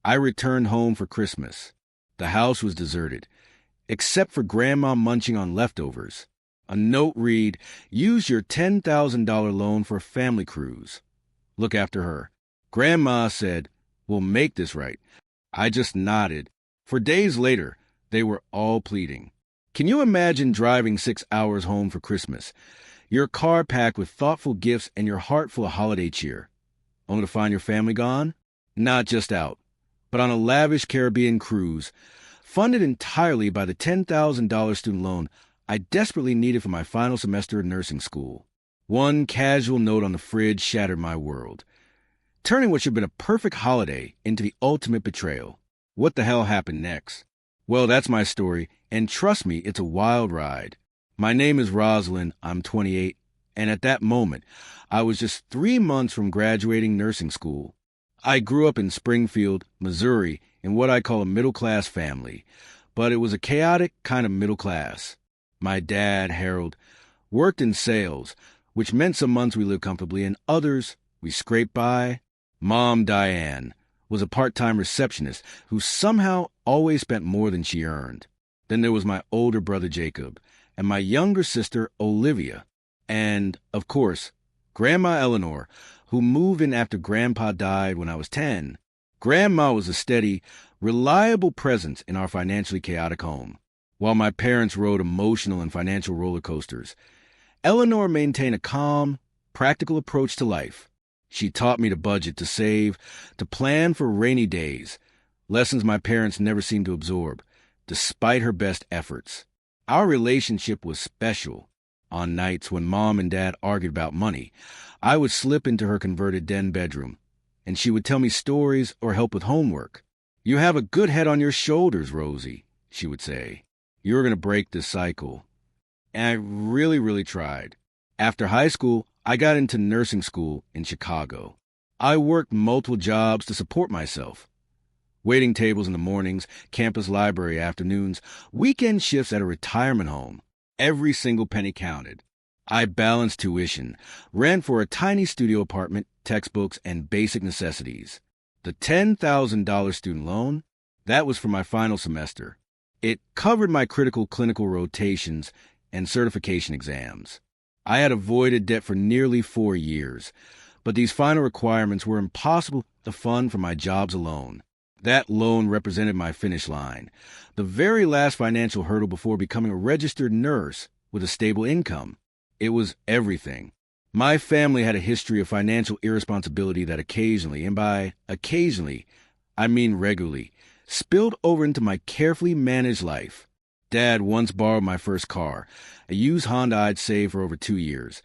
I returned home for Christmas. The house was deserted, except for Grandma munching on leftovers. A note read, "Use your $10,000 loan for a family cruise. Look after her." Grandma said, "We'll make this right." I just nodded. For days later, they were all pleading. Can you imagine driving 6 hours home for Christmas? Your car packed with thoughtful gifts and your heart full of holiday cheer. Only to find your family gone? Not just out, but on a lavish Caribbean cruise, funded entirely by the $10,000 student loan I desperately needed for my final semester of nursing school. One casual note on the fridge shattered my world, turning what should have been a perfect holiday into the ultimate betrayal. What the hell happened next? Well, that's my story, and trust me, it's a wild ride. My name is Rosalind, I'm 28, and at that moment, I was just 3 months from graduating nursing school. I grew up in Springfield, Missouri, in what I call a middle-class family, but it was a chaotic kind of middle class. My dad, Harold, worked in sales, which meant some months we lived comfortably and others we scraped by. Mom, Diane, was a part-time receptionist who somehow always spent more than she earned. Then there was my older brother, Jacob, and my younger sister, Olivia, and, of course, Grandma Eleanor, who moved in after Grandpa died when I was 10. Grandma was a steady, reliable presence in our financially chaotic home. While my parents rode emotional and financial roller coasters, Eleanor maintained a calm, practical approach to life. She taught me to budget, to save, to plan for rainy days, lessons my parents never seemed to absorb, despite her best efforts. Our relationship was special. On nights when Mom and Dad argued about money, I would slip into her converted den bedroom, and she would tell me stories or help with homework. "You have a good head on your shoulders, Rosie," she would say. "You're going to break this cycle." And I really tried. After high school, I got into nursing school in Chicago. I worked multiple jobs to support myself. Waiting tables in the mornings, campus library afternoons, weekend shifts at a retirement home. Every single penny counted. I balanced tuition, rent for a tiny studio apartment, textbooks, and basic necessities. The $10,000 student loan, that was for my final semester. It covered my critical clinical rotations and certification exams. I had avoided debt for nearly 4 years, but these final requirements were impossible to fund from my jobs alone. That loan represented my finish line, the very last financial hurdle before becoming a registered nurse with a stable income. It was everything. My family had a history of financial irresponsibility that occasionally, and by occasionally, I mean regularly, spilled over into my carefully managed life. Dad once borrowed my first car, a used Honda I'd saved for over 2 years,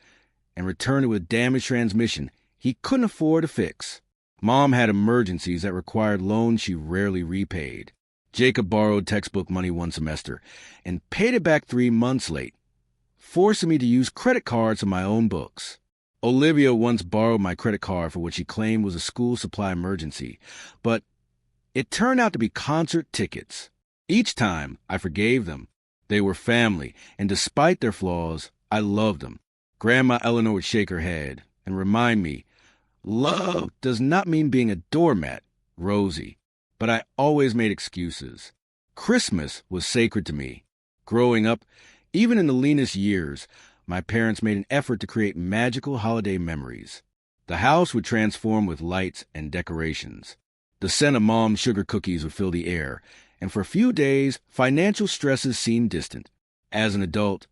and returned it with a damaged transmission he couldn't afford to fix. Mom had emergencies that required loans she rarely repaid. Jacob borrowed textbook money one semester and paid it back 3 months late, forcing me to use credit cards on my own books. Olivia once borrowed my credit card for what she claimed was a school supply emergency, but it turned out to be concert tickets. Each time, I forgave them. They were family, and despite their flaws, I loved them. Grandma Eleanor would shake her head and remind me, "Love does not mean being a doormat, Rosie." But I always made excuses. Christmas was sacred to me. Growing up, even in the leanest years, my parents made an effort to create magical holiday memories. The house would transform with lights and decorations. The scent of Mom's sugar cookies would fill the air, and for a few days, financial stresses seemed distant. As an adult,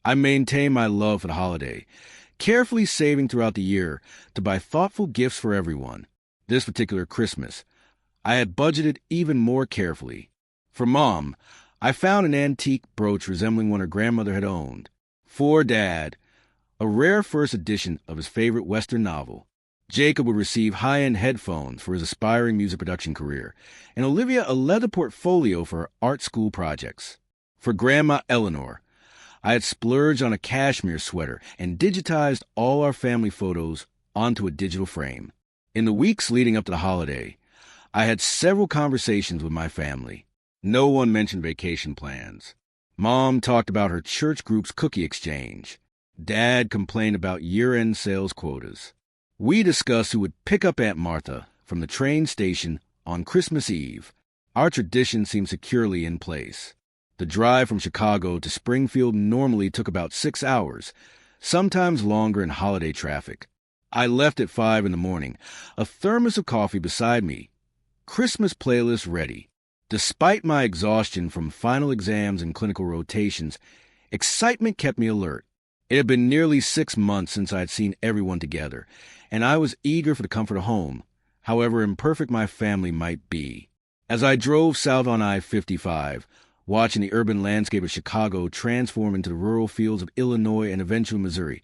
I maintained my love for the holiday, carefully saving throughout the year to buy thoughtful gifts for everyone. This particular Christmas, I had budgeted even more carefully. For Mom, I found an antique brooch resembling one her grandmother had owned. For Dad, a rare first edition of his favorite Western novel. Jacob would receive high-end headphones for his aspiring music production career, and Olivia a leather portfolio for her art school projects. For Grandma Eleanor, I had splurged on a cashmere sweater and digitized all our family photos onto a digital frame. In the weeks leading up to the holiday, I had several conversations with my family. No one mentioned vacation plans. Mom talked about her church group's cookie exchange. Dad complained about year-end sales quotas. We discussed who would pick up Aunt Martha from the train station On Christmas Eve, our tradition seemed securely in place. The drive from Chicago to Springfield normally took about 6 hours, sometimes longer in holiday traffic. I left at 5 in the morning, a thermos of coffee beside me, Christmas playlist ready. Despite my exhaustion from final exams and clinical rotations, excitement kept me alert. It had been nearly 6 months since I had seen everyone together, and I was eager for the comfort of home, however imperfect my family might be. As I drove south on I-55, watching the urban landscape of Chicago transform into the rural fields of Illinois and eventually Missouri,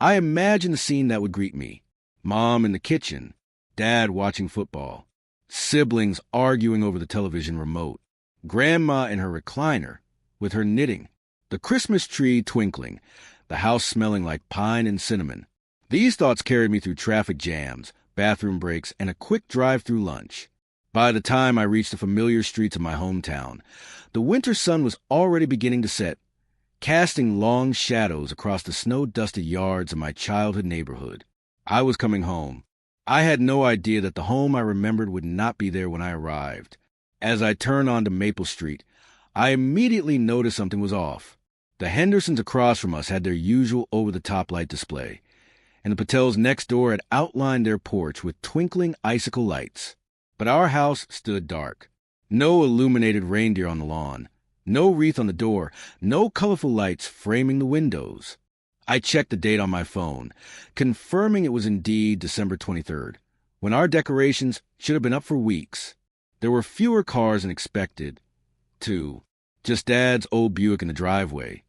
I imagined the scene that would greet me. Mom in the kitchen, Dad watching football, siblings arguing over the television remote, Grandma in her recliner with her knitting, the Christmas tree twinkling, the house smelling like pine and cinnamon. These thoughts carried me through traffic jams, bathroom breaks, and a quick drive through lunch. By the time I reached the familiar streets of my hometown, the winter sun was already beginning to set, casting long shadows across the snow-dusted yards of my childhood neighborhood. I was coming home. I had no idea that the home I remembered would not be there when I arrived. As I turned onto Maple Street, I immediately noticed something was off. The Hendersons across from us had their usual over-the-top light display, and the Patels next door had outlined their porch with twinkling icicle lights. But our house stood dark. No illuminated reindeer on the lawn, no wreath on the door, no colorful lights framing the windows. I checked the date on my phone, confirming it was indeed December 23rd, when our decorations should have been up for weeks. There were fewer cars than expected, too. Just Dad's old Buick in the driveway,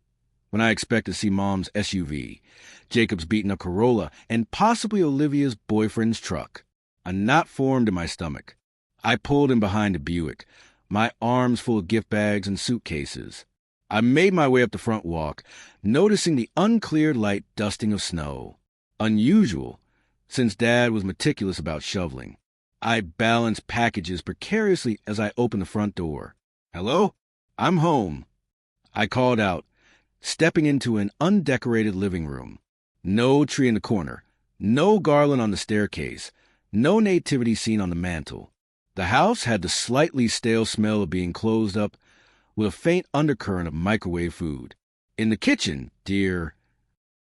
when I expected to see Mom's SUV, Jacob's beaten-up Corolla, and possibly Olivia's boyfriend's truck. A knot formed in my stomach. I pulled in behind the Buick, my arms full of gift bags and suitcases. I made my way up the front walk, noticing the uncleared light dusting of snow. Unusual, since Dad was meticulous about shoveling. I balanced packages precariously as I opened the front door. "Hello? I'm home," I called out, stepping into an undecorated living room. No tree in the corner, no garland on the staircase, no nativity scene on the mantel. The house had the slightly stale smell of being closed up, with a faint undercurrent of microwave food. In the kitchen, dear,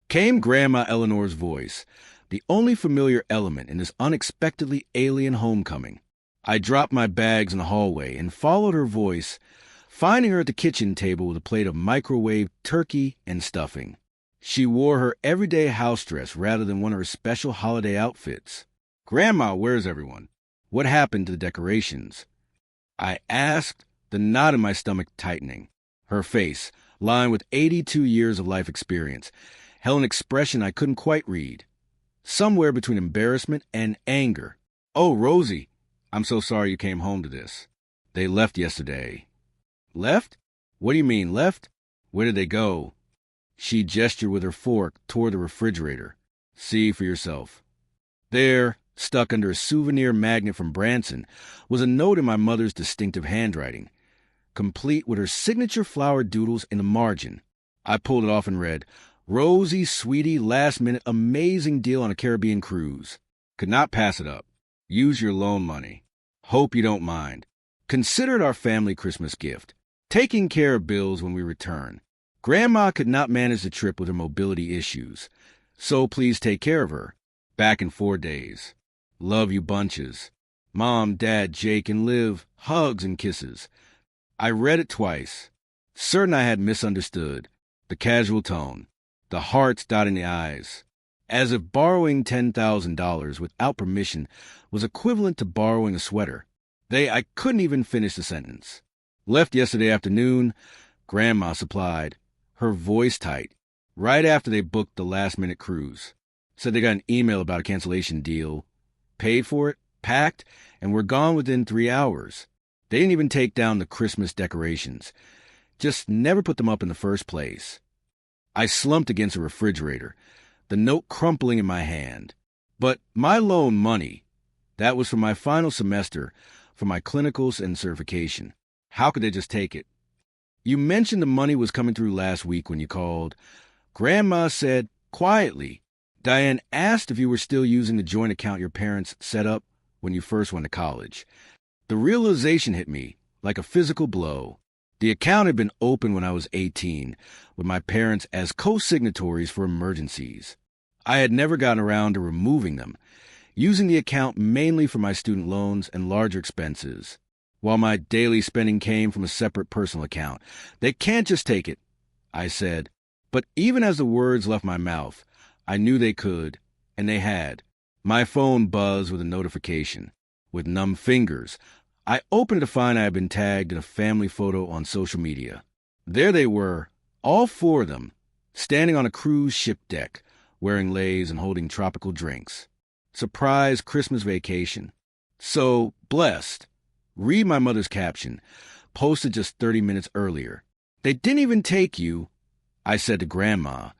came Grandma Eleanor's voice, the only familiar element in this unexpectedly alien homecoming. I dropped my bags in the hallway and followed her voice, finding her at the kitchen table with a plate of microwave turkey and stuffing. She wore her everyday house dress rather than one of her special holiday outfits. "Grandma, where's everyone? What happened to the decorations?" I asked, the knot in my stomach tightening. Her face, lined with 82 years of life experience, held an expression I couldn't quite read. Somewhere between embarrassment and anger. "Oh, Rosie, I'm so sorry you came home to this. They left yesterday." "Left? What do you mean, left? Where did they go?" She gestured with her fork toward the refrigerator. "See for yourself." There, stuck under a souvenir magnet from Branson, was a note in my mother's distinctive handwriting, complete with her signature flower doodles in the margin. I pulled it off and read, "Rosie, sweetie, last minute amazing deal on a Caribbean cruise. Could not pass it up. Use your loan money. Hope you don't mind. Consider it our family Christmas gift. Taking care of bills when we return. Grandma could not manage the trip with her mobility issues, so please take care of her. Back in 4 days. Love you bunches. Mom, Dad, Jake, and Liv, hugs and kisses." I read it twice, certain I had misunderstood, the casual tone, the hearts dotting the I's, as if borrowing $10,000 without permission was equivalent to borrowing a sweater. I couldn't even finish the sentence. "Left yesterday afternoon," Grandma supplied, her voice tight, right after they booked the last-minute cruise. Said they got an email about a cancellation deal, paid for it, packed, and were gone within 3 hours. They didn't even take down the Christmas decorations, just never put them up in the first place. I slumped against the refrigerator, the note crumpling in my hand. But my loan money, that was for my final semester, for my clinicals and certification. How could they just take it? "You mentioned the money was coming through last week when you called." Grandma said, quietly, "Diane asked if you were still using the joint account your parents set up when you first went to college. The realization hit me like a physical blow. The account had been opened when I was 18, with my parents as co-signatories for emergencies. I had never gotten around to removing them, using the account mainly for my student loans and larger expenses, while my daily spending came from a separate personal account. They can't just take it, I said. But even as the words left my mouth, I knew they could, and they had. My phone buzzed with a notification. With numb fingers, I opened it to find I had been tagged in a family photo on social media. There they were, all four of them, standing on a cruise ship deck, wearing leis and holding tropical drinks. Surprise Christmas vacation. So blessed. Read my mother's caption, posted just 30 minutes earlier. They didn't even take you, I said to Grandma,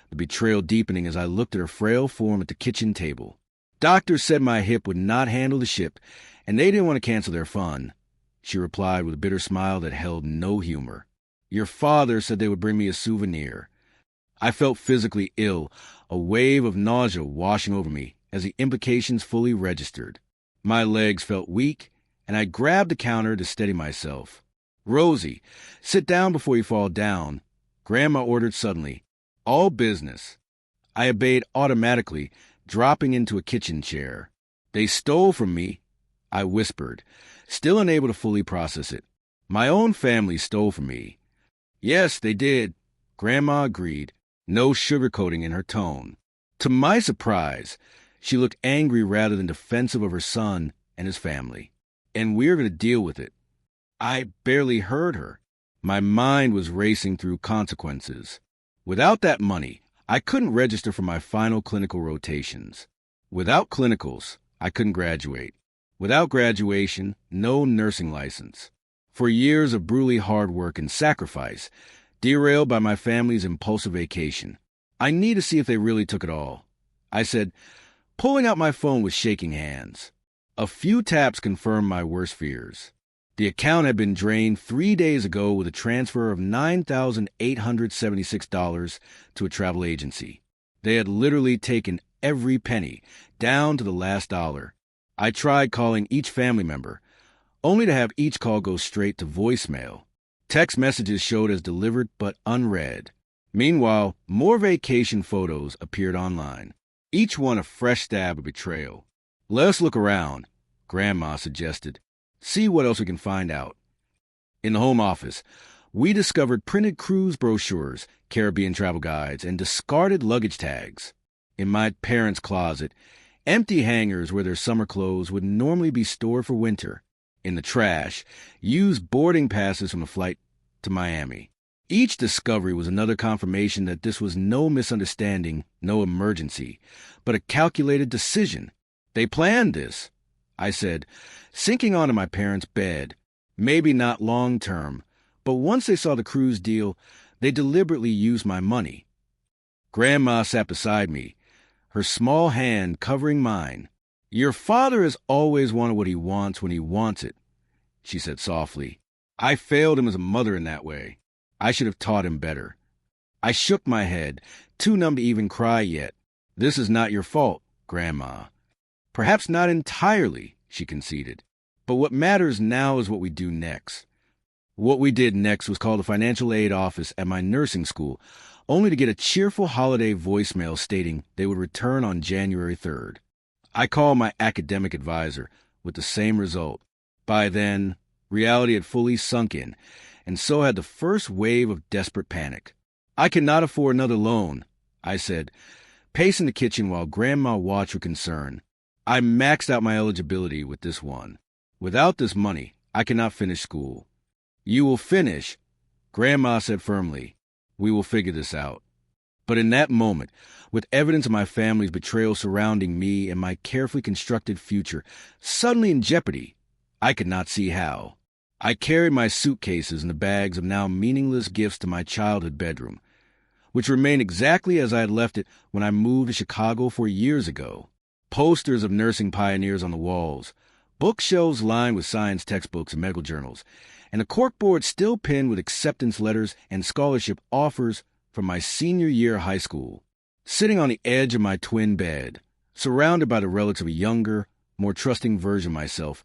the betrayal deepening as I looked at her frail form at the kitchen table. Doctors said my hip would not handle the ship, and they didn't want to cancel their fun. She replied with a bitter smile that held no humor. Your father said they would bring me a souvenir. I felt physically ill, a wave of nausea washing over me as the implications fully registered. My legs felt weak, and I grabbed the counter to steady myself. Rosie, sit down before you fall down, Grandma ordered suddenly. All business. I obeyed automatically, dropping into a kitchen chair. They stole from me, I whispered, still unable to fully process it. My own family stole from me. Yes, they did, Grandma agreed, no sugarcoating in her tone. To my surprise, she looked angry rather than defensive of her son and his family. And we're going to deal with it. I barely heard her. My mind was racing through consequences. Without that money, I couldn't register for my final clinical rotations. Without clinicals, I couldn't graduate. Without graduation, no nursing license. For years of brutally hard work and sacrifice, derailed by my family's impulsive vacation. I need to see if they really took it all, I said, pulling out my phone with shaking hands. A few taps confirmed my worst fears. The account had been drained 3 days ago with a transfer of $9,876 to a travel agency. They had literally taken every penny, down to the last dollar. I tried calling each family member, only to have each call go straight to voicemail. Text messages showed as delivered but unread. Meanwhile, more vacation photos appeared online, each one a fresh stab of betrayal. Let's look around, Grandma suggested. See what else we can find out. In the home office, we discovered printed cruise brochures, Caribbean travel guides, and discarded luggage tags. In my parents' closet, empty hangers where their summer clothes would normally be stored for winter. In the trash, used boarding passes from a flight to Miami. Each discovery was another confirmation that this was no misunderstanding, no emergency, but a calculated decision. They planned this, I said, sinking onto my parents' bed. Maybe not long term, but once they saw the cruise deal, they deliberately used my money. Grandma sat beside me, her small hand covering mine. Your father has always wanted what he wants when he wants it, she said softly. I failed him as a mother in that way. I should have taught him better. I shook my head, too numb to even cry yet. This is not your fault, Grandma. Perhaps not entirely, she conceded. But what matters now is what we do next. What we did next was call the financial aid office at my nursing school, only to get a cheerful holiday voicemail stating they would return on January 3rd. I called my academic advisor with the same result. By then, reality had fully sunk in, and so had the first wave of desperate panic. I cannot afford another loan, I said, pacing the kitchen while Grandma watched with concern. I maxed out my eligibility with this one. Without this money, I cannot finish school. You will finish, Grandma said firmly. We will figure this out. But in that moment, with evidence of my family's betrayal surrounding me and my carefully constructed future suddenly in jeopardy, I could not see how. I carried my suitcases and the bags of now meaningless gifts to my childhood bedroom, which remained exactly as I had left it when I moved to Chicago 4 years ago. Posters of nursing pioneers on the walls, bookshelves lined with science textbooks and medical journals, and a corkboard still pinned with acceptance letters and scholarship offers from my senior year of high school. Sitting on the edge of my twin bed, surrounded by the relics of a younger, more trusting version of myself,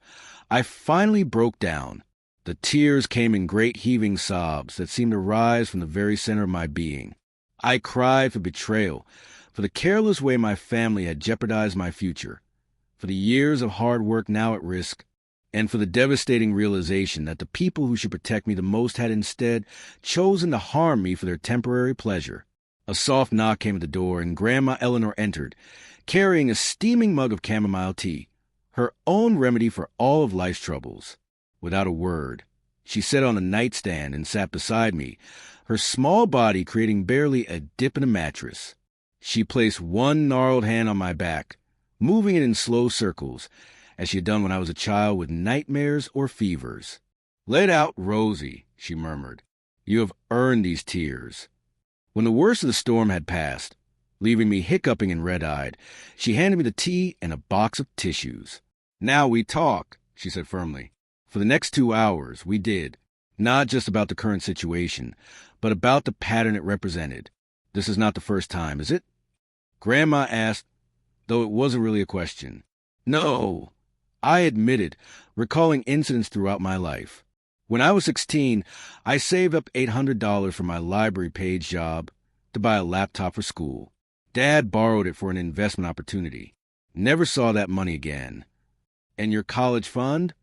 I finally broke down. The tears came in great heaving sobs that seemed to rise from the very center of my being. I cried for betrayal, for the careless way my family had jeopardized my future, for the years of hard work now at risk, and for the devastating realization that the people who should protect me the most had instead chosen to harm me for their temporary pleasure. A soft knock came at the door, and Grandma Eleanor entered, carrying a steaming mug of chamomile tea, her own remedy for all of life's troubles. Without a word, she sat on a nightstand and sat beside me, her small body creating barely a dip in a mattress. She placed one gnarled hand on my back, moving it in slow circles, as she had done when I was a child with nightmares or fevers. "Let out, Rosie," she murmured. "You have earned these tears." When the worst of the storm had passed, leaving me hiccuping and red-eyed, she handed me the tea and a box of tissues. "Now we talk," she said firmly. For the next 2 hours, we did, not just about the current situation, but about the pattern it represented. "This is not the first time, is it?" Grandma asked, though it wasn't really a question. "No," I admitted, recalling incidents throughout my life. When I was 16, I saved up $800 for my library page job to buy a laptop for school. Dad borrowed it for an investment opportunity. Never saw that money again. "And your college fund?"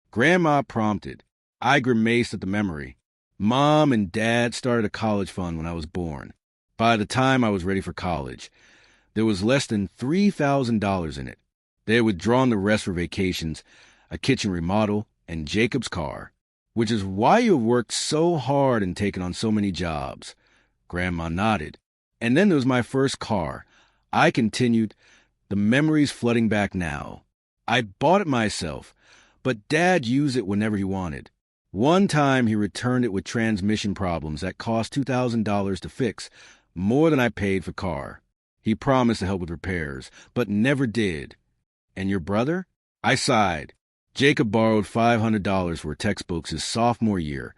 Grandma prompted. I grimaced at the memory. Mom and Dad started a college fund when I was born. By the time I was ready for college, there was less than $3,000 in it. They had withdrawn the rest for vacations, a kitchen remodel, and Jacob's car. "Which is why you have worked so hard and taken on so many jobs." Grandma nodded. "And then there was my first car." I continued, the memories flooding back now. "I bought it myself, but Dad used it whenever he wanted. One time he returned it with transmission problems that cost $2,000 to fix, more than I paid for car. He promised to help with repairs, but never did." "And your brother?" I sighed. "Jacob borrowed $500 for textbooks his sophomore year,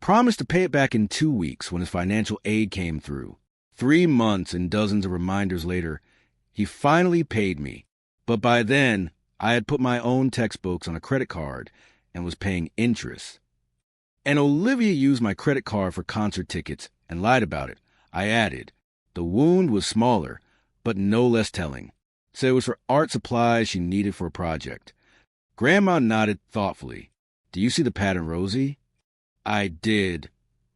promised to pay it back in 2 weeks when his financial aid came through. 3 months and dozens of reminders later, he finally paid me. But by then, I had put my own textbooks on a credit card and was paying interest. And Olivia used my credit card for concert tickets and lied about it. I added. The wound was smaller, but no less telling. Said it was for art supplies she needed for a project. Grandma nodded thoughtfully. "Do you see the pattern, Rosie?" I did,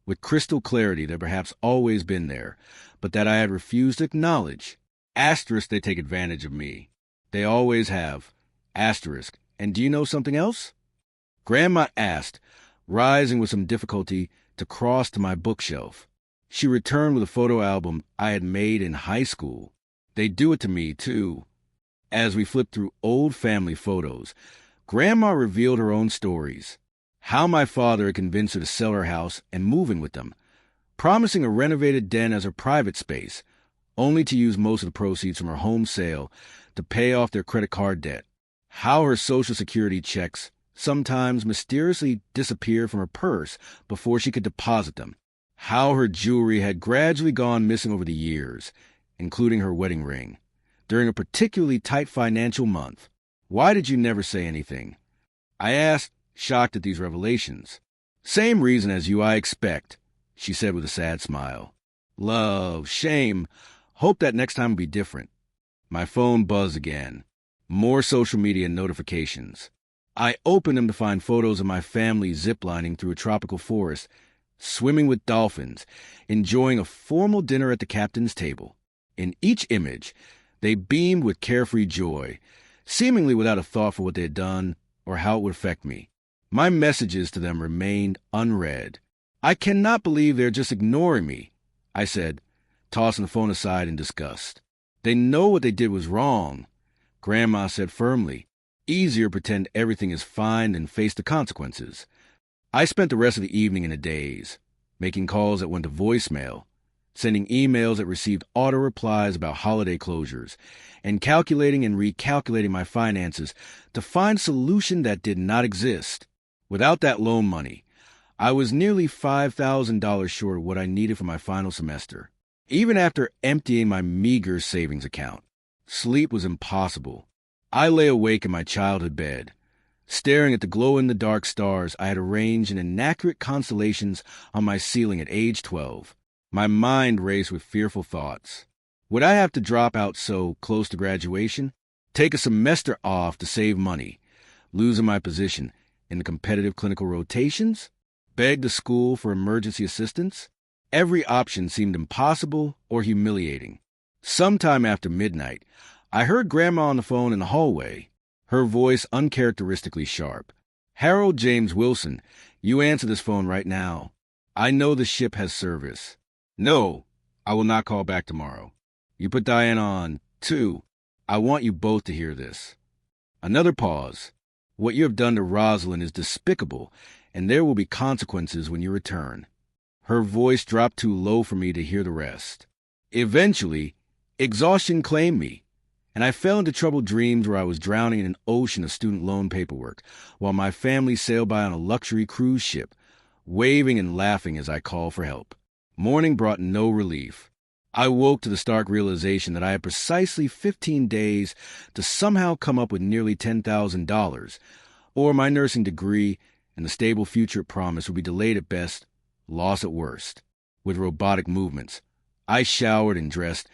with crystal clarity that perhaps always been there, but that I had refused to acknowledge. Asterisk, they take advantage of me. They always have. Asterisk, and do you know something else? Grandma asked, rising with some difficulty to cross to my bookshelf. She returned with a photo album I had made in high school. They do it to me, too. As we flipped through old family photos, Grandma revealed her own stories. How my father had convinced her to sell her house and move in with them, promising a renovated den as her private space, only to use most of the proceeds from her home sale to pay off their credit card debt. How her Social Security checks sometimes mysteriously disappeared from her purse before she could deposit them. How her jewelry had gradually gone missing over the years, including her wedding ring, during a particularly tight financial month. "Why did you never say anything?" I asked, shocked at these revelations. "Same reason as you, I expect," she said with a sad smile. "Love, shame, hope that next time will be different." My phone buzzed again. More social media notifications. I opened them to find photos of my family ziplining through a tropical forest, swimming with dolphins, enjoying a formal dinner at the captain's table. In each image, they beamed with carefree joy, seemingly without a thought for what they had done or how it would affect me. My messages to them remained unread. "I cannot believe they're just ignoring me," I said, tossing the phone aside in disgust. "They know what they did was wrong," Grandma said firmly. "Easier pretend everything is fine than face the consequences." I spent the rest of the evening in a daze, making calls that went to voicemail, sending emails that received auto replies about holiday closures, and calculating and recalculating my finances to find a solution that did not exist. Without that loan money, I was nearly $5,000 short of what I needed for my final semester. Even after emptying my meager savings account, sleep was impossible. I lay awake in my childhood bed, staring at the glow-in-the-dark stars I had arranged in inaccurate constellations on my ceiling at age 12. My mind raced with fearful thoughts. Would I have to drop out so close to graduation? Take a semester off to save money? Losing my position in the competitive clinical rotations? Beg the school for emergency assistance? Every option seemed impossible or humiliating. Sometime after midnight, I heard Grandma on the phone in the hallway, her voice uncharacteristically sharp. "Harold James Wilson, you answer this phone right now. I know the ship has service." "No, I will not call back tomorrow." "You put Diana on, too. I want you both to hear this." Another pause. "What you have done to Rosalind is despicable, and there will be consequences when you return." Her voice dropped too low for me to hear the rest. Eventually, exhaustion claimed me, and I fell into troubled dreams where I was drowning in an ocean of student loan paperwork, while my family sailed by on a luxury cruise ship, waving and laughing as I called for help. Morning brought no relief. I woke to the stark realization that I had precisely 15 days to somehow come up with nearly $10,000, or my nursing degree and the stable future it promised would be delayed at best, lost at worst. With robotic movements, I showered and dressed,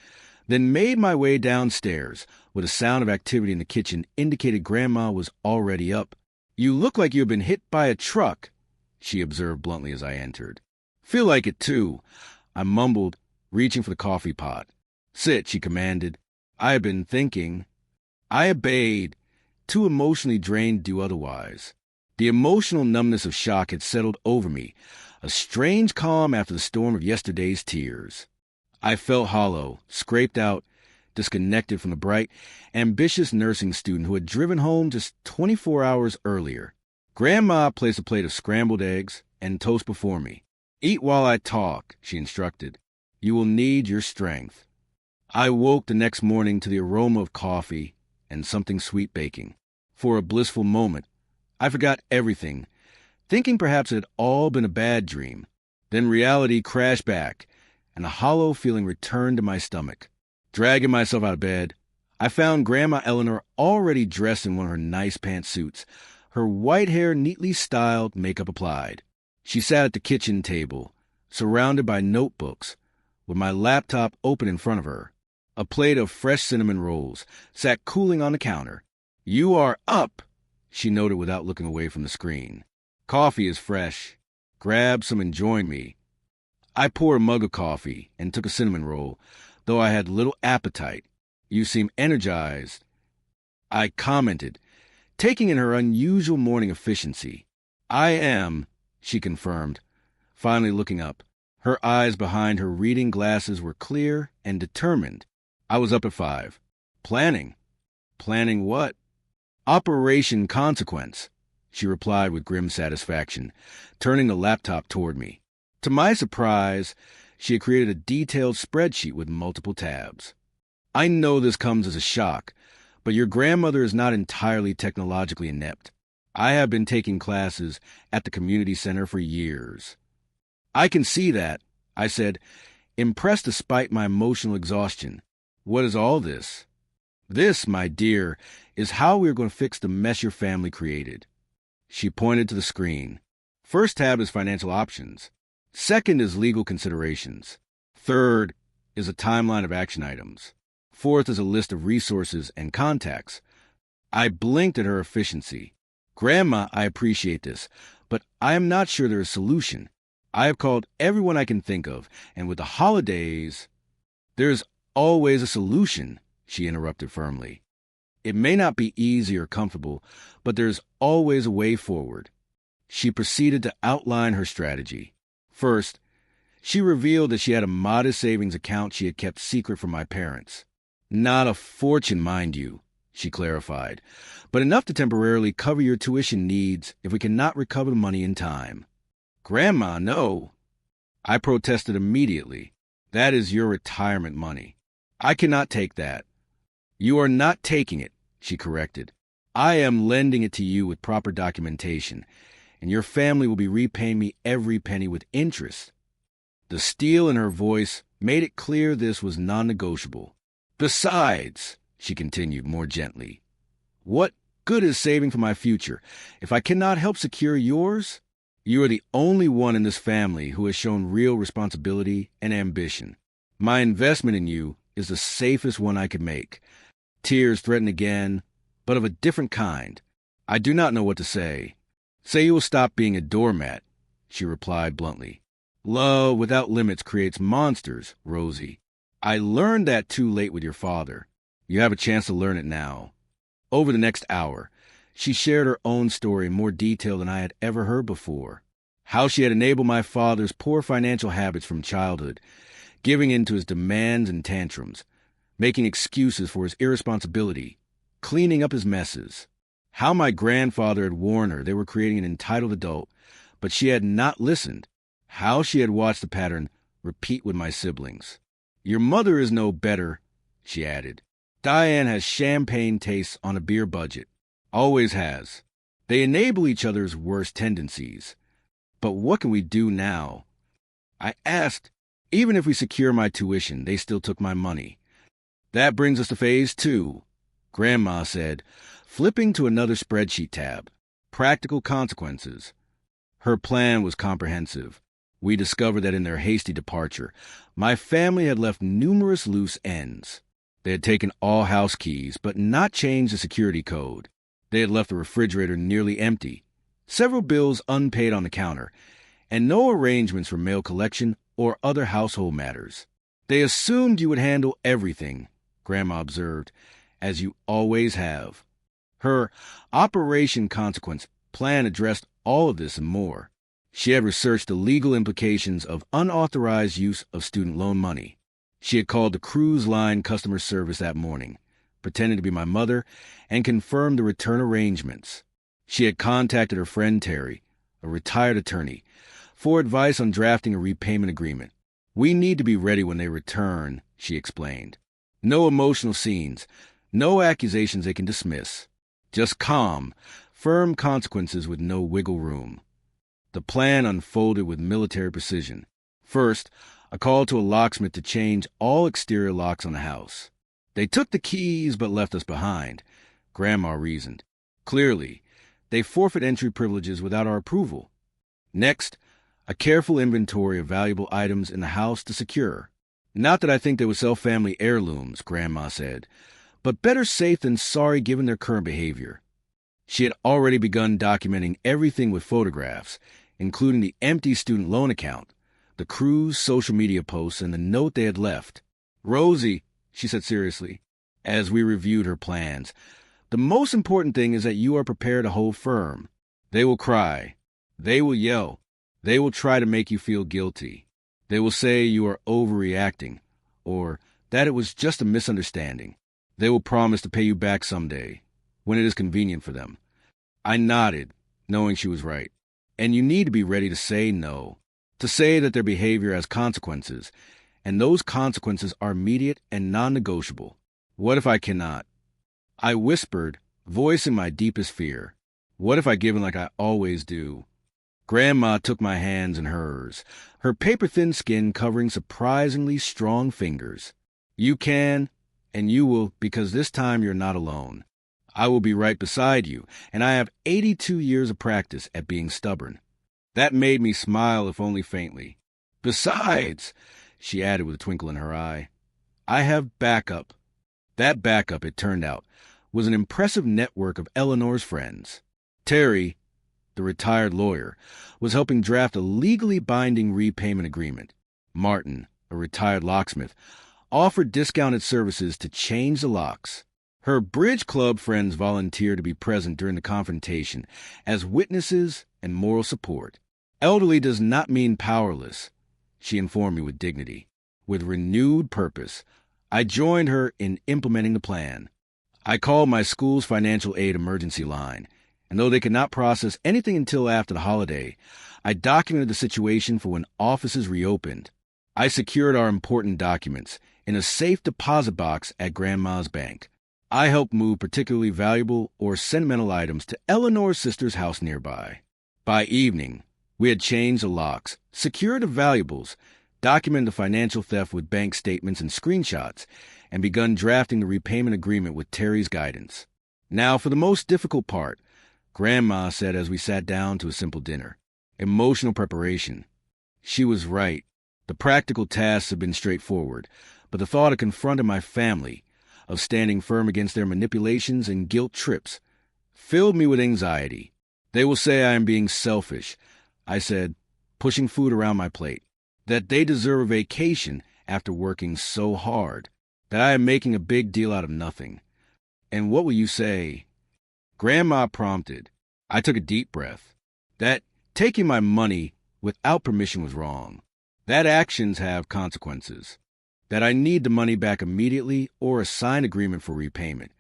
then made my way downstairs, where the sound of activity in the kitchen indicated Grandma was already up. "You look like you have been hit by a truck," she observed bluntly as I entered. "Feel like it, too," I mumbled, reaching for the coffee pot. "Sit," she commanded. I had been thinking. I obeyed, too emotionally drained to do otherwise. The emotional numbness of shock had settled over me, a strange calm after the storm of yesterday's tears. I felt hollow, scraped out, disconnected from the bright, ambitious nursing student who had driven home just 24 hours earlier. Grandma placed a plate of scrambled eggs and toast before me. "Eat while I talk," she instructed. "You will need your strength." I woke the next morning to the aroma of coffee and something sweet baking. For a blissful moment, I forgot everything, thinking perhaps it had all been a bad dream. Then reality crashed back, and a hollow feeling returned to my stomach. Dragging myself out of bed, I found Grandma Eleanor already dressed in one of her nice pantsuits, her white hair neatly styled, makeup applied. She sat at the kitchen table, surrounded by notebooks, with my laptop open in front of her. A plate of fresh cinnamon rolls sat cooling on the counter. "You are up," she noted without looking away from the screen. "Coffee is fresh. Grab some and join me." I poured a mug of coffee and took a cinnamon roll, though I had little appetite. "You seem energized," I commented, taking in her unusual morning efficiency. "I am," she confirmed, finally looking up. Her eyes behind her reading glasses were clear and determined. "I was up at 5. Planning." "Planning what?" "Operation Consequence," she replied with grim satisfaction, turning the laptop toward me. To my surprise, she had created a detailed spreadsheet with multiple tabs. "I know this comes as a shock, but your grandmother is not entirely technologically inept. I have been taking classes at the community center for years." "I can see that," I said, impressed despite my emotional exhaustion. "What is all this?" "This, my dear, is how we are going to fix the mess your family created." She pointed to the screen. "First tab is financial options. Second is legal considerations. Third is a timeline of action items. Fourth is a list of resources and contacts." I blinked at her efficiency. "Grandma, I appreciate this, but I am not sure there is a solution. I have called everyone I can think of, and with the holidays—" "There's always a solution," she interrupted firmly. "It may not be easy or comfortable, but there's always a way forward." She proceeded to outline her strategy. First, she revealed that she had a modest savings account she had kept secret from my parents. "Not a fortune, mind you," she clarified, "but enough to temporarily cover your tuition needs if we cannot recover the money in time." "Grandma, no," I protested immediately. "That is your retirement money. I cannot take that." "You are not taking it," she corrected. "I am lending it to you with proper documentation, and your family will be repaying me every penny with interest." The steel in her voice made it clear this was non-negotiable. "Besides," she continued more gently, "what good is saving for my future if I cannot help secure yours? You are the only one in this family who has shown real responsibility and ambition. My investment in you is the safest one I could make. Tears threatened again, but of a different kind. I do not know what to say. Say you will stop being a doormat, she replied bluntly. Love without limits creates monsters, Rosie. I learned that too late with your father. You have a chance to learn it now. Over the next hour, she shared her own story in more detail than I had ever heard before. How she had enabled my father's poor financial habits from childhood, giving in to his demands and tantrums, making excuses for his irresponsibility, cleaning up his messes. How my grandfather had warned her they were creating an entitled adult, but she had not listened. How she had watched the pattern repeat with my siblings. Your mother is no better, she added. Diane has champagne tastes on a beer budget. Always has. They enable each other's worst tendencies. But what can we do now? I asked. Even if we secure my tuition, they still took my money. That brings us to phase 2, Grandma said, flipping to another spreadsheet tab. Practical consequences. Her plan was comprehensive. We discovered that in their hasty departure, my family had left numerous loose ends. They had taken all house keys, but not changed the security code. They had left the refrigerator nearly empty, several bills unpaid on the counter, and no arrangements for mail collection or other household matters. They assumed you would handle everything, Grandma observed, as you always have. Her Operation Consequence plan addressed all of this and more. She had researched the legal implications of unauthorized use of student loan money. She had called the cruise line customer service that morning, pretending to be my mother, and confirmed the return arrangements. She had contacted her friend Terry, a retired attorney, for advice on drafting a repayment agreement. We need to be ready when they return, she explained. No emotional scenes, no accusations they can dismiss. Just calm, firm consequences with no wiggle room. The plan unfolded with military precision. First, a call to a locksmith to change all exterior locks on the house. They took the keys but left us behind, Grandma reasoned. Clearly, they forfeit entry privileges without our approval. Next, a careful inventory of valuable items in the house to secure. Not that I think they would sell family heirlooms, Grandma said, but better safe than sorry given their current behavior. She had already begun documenting everything with photographs, including the empty student loan account, the cruise social media posts, and the note they had left. Rosie, she said seriously, as we reviewed her plans, the most important thing is that you are prepared to hold firm. They will cry. They will yell. They will try to make you feel guilty. They will say you are overreacting, or that it was just a misunderstanding. They will promise to pay you back someday, when it is convenient for them. I nodded, knowing she was right. And you need to be ready to say no, to say that their behavior has consequences, and those consequences are immediate and non-negotiable. What if I cannot? I whispered, voicing my deepest fear. What if I give in like I always do? Grandma took my hands in hers, her paper-thin skin covering surprisingly strong fingers. You can, and you will, because this time you're not alone. I will be right beside you, and I have 82 years of practice at being stubborn. That made me smile, if only faintly. Besides, she added with a twinkle in her eye, I have backup. That backup, it turned out, was an impressive network of Eleanor's friends. Terry, the retired lawyer, was helping draft a legally binding repayment agreement. Martin, a retired locksmith, offered discounted services to change the locks. Her bridge club friends volunteered to be present during the confrontation as witnesses and moral support. Elderly does not mean powerless, she informed me with dignity. With renewed purpose, I joined her in implementing the plan. I called my school's financial aid emergency line, and though they could not process anything until after the holiday, I documented the situation for when offices reopened. I secured our important documents in a safe deposit box at Grandma's bank. I helped move particularly valuable or sentimental items to Eleanor's sister's house nearby. By evening, we had changed the locks, secured the valuables, documented the financial theft with bank statements and screenshots, and begun drafting the repayment agreement with Terry's guidance. Now for the most difficult part, Grandma said as we sat down to a simple dinner. Emotional preparation. She was right. The practical tasks have been straightforward, but the thought of confronting my family, of standing firm against their manipulations and guilt trips, filled me with anxiety. They will say I am being selfish, I said, pushing food around my plate, that they deserve a vacation after working so hard, that I am making a big deal out of nothing. And what will you say? Grandma prompted. I took a deep breath. That taking my money without permission was wrong. That actions have consequences. That I need the money back immediately or a signed agreement for repayment.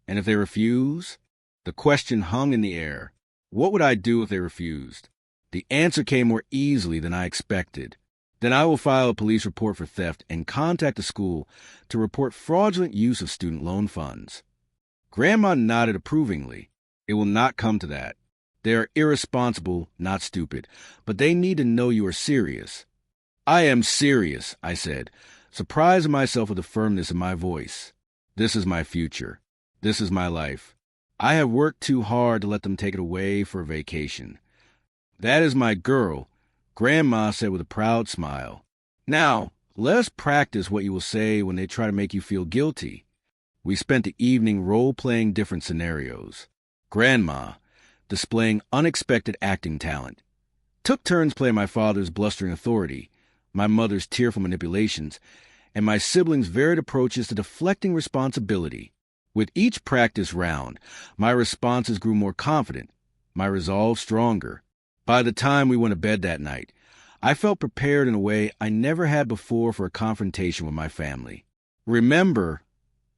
And if they refuse? The question hung in the air. What would I do if they refused? The answer came more easily than I expected. Then I will file a police report for theft and contact the school to report fraudulent use of student loan funds. Grandma nodded approvingly. It will not come to that. They are irresponsible, not stupid, but they need to know you are serious. I am serious, I said, surprising myself with the firmness in my voice. This is my future. This is my life. I have worked too hard to let them take it away for a vacation. That is my girl, Grandma said with a proud smile. Now, let us practice what you will say when they try to make you feel guilty. We spent the evening role-playing different scenarios. Grandma, displaying unexpected acting talent, took turns playing my father's blustering authority, my mother's tearful manipulations, and my siblings' varied approaches to deflecting responsibility. With each practice round, my responses grew more confident, my resolve stronger. By the time we went to bed that night, I felt prepared in a way I never had before for a confrontation with my family. Remember,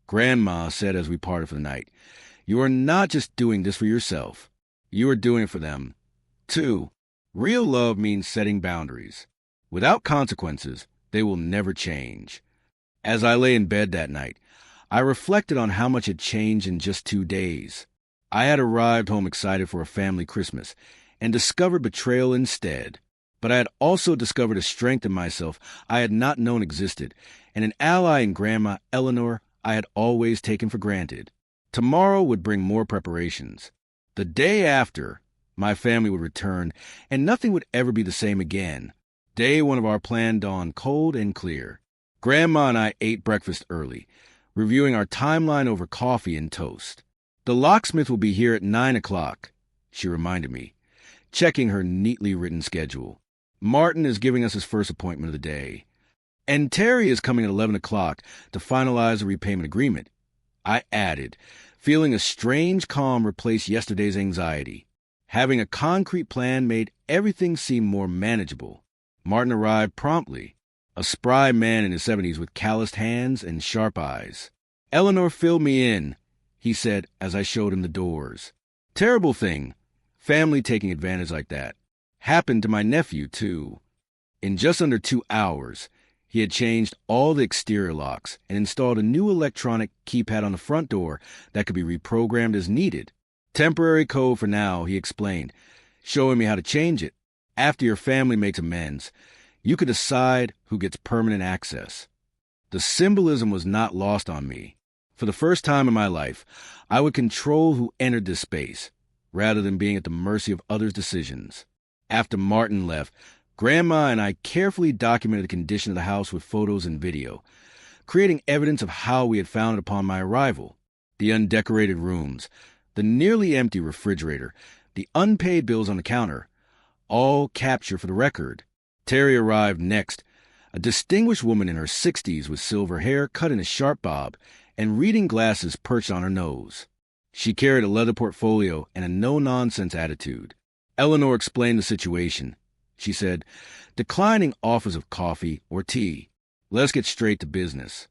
Grandma said as we parted for the night, you are not just doing this for yourself. You are doing it for them, too. Real love means setting boundaries. Without consequences, they will never change. As I lay in bed that night, I reflected on how much had changed in just 2 days. I had arrived home excited for a family Christmas and discovered betrayal instead. But I had also discovered a strength in myself I had not known existed, and an ally in Grandma Eleanor I had always taken for granted. Tomorrow would bring more preparations. The day after, my family would return, and nothing would ever be the same again. Day one of our plan dawned cold and clear. Grandma and I ate breakfast early, reviewing our timeline over coffee and toast. The locksmith will be here at 9 o'clock, she reminded me, checking her neatly written schedule. Martin is giving us his first appointment of the day. And Terry is coming at 11 o'clock to finalize the repayment agreement, I added, feeling a strange calm replace yesterday's anxiety. Having a concrete plan made everything seem more manageable. Martin arrived promptly, a spry man in his 70s with calloused hands and sharp eyes. Eleanor filled me in, he said as I showed him the doors. Terrible thing, family taking advantage like that. Happened to my nephew, too. In just under 2 hours, he had changed all the exterior locks and installed a new electronic keypad on the front door that could be reprogrammed as needed. Temporary code for now, he explained, showing me how to change it. After your family makes amends, you could decide who gets permanent access. The symbolism was not lost on me. For the first time in my life, I would control who entered this space, rather than being at the mercy of others' decisions. After Martin left, Grandma and I carefully documented the condition of the house with photos and video, creating evidence of how we had found it upon my arrival. The undecorated rooms, the nearly empty refrigerator, the unpaid bills on the counter, all captured for the record. Terry arrived next, a distinguished woman in her 60s with silver hair cut in a sharp bob and reading glasses perched on her nose. She carried a leather portfolio and a no-nonsense attitude. Eleanor explained the situation. She said, declining offers of coffee or tea. Let's get straight to business.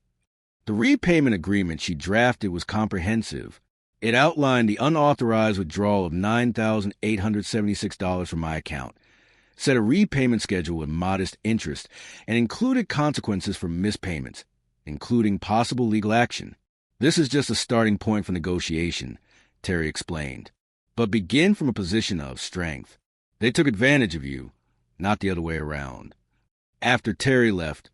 The repayment agreement she drafted was comprehensive. It outlined the unauthorized withdrawal of $9,876 from my account, set a repayment schedule with modest interest, and included consequences for mispayments, including possible legal action. This is just a starting point for negotiation, Terry explained. But begin from a position of strength. They took advantage of you, not the other way around. After Terry left,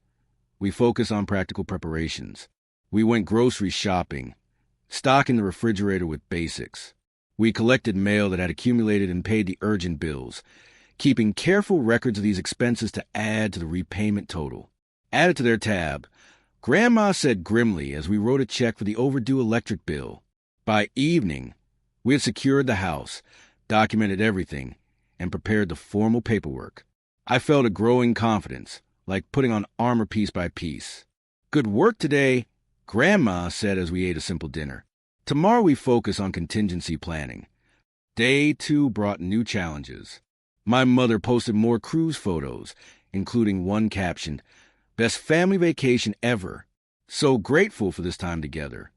we focused on practical preparations. We went grocery shopping, stocking the refrigerator with basics. We collected mail that had accumulated and paid the urgent bills, keeping careful records of these expenses to add to the repayment total. Added to their tab, Grandma said grimly as we wrote a check for the overdue electric bill. By evening, we had secured the house, documented everything, and prepared the formal paperwork. I felt a growing confidence, like putting on armor piece by piece. "Good work today," Grandma said as we ate a simple dinner. "Tomorrow we focus on contingency planning." Day 2 brought new challenges. My mother posted more cruise photos, including one captioned, "Best family vacation ever. So grateful for this time together."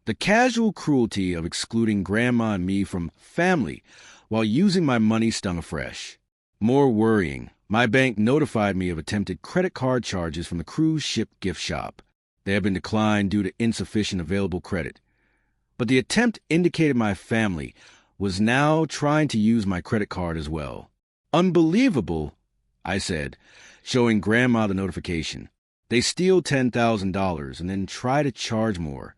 The casual cruelty of excluding Grandma and me from family while using my money stung afresh. More worrying, my bank notified me of attempted credit card charges from the cruise ship gift shop. They had been declined due to insufficient available credit. But the attempt indicated my family was now trying to use my credit card as well. "Unbelievable," I said, showing Grandma the notification. "They steal $10,000 and then try to charge more."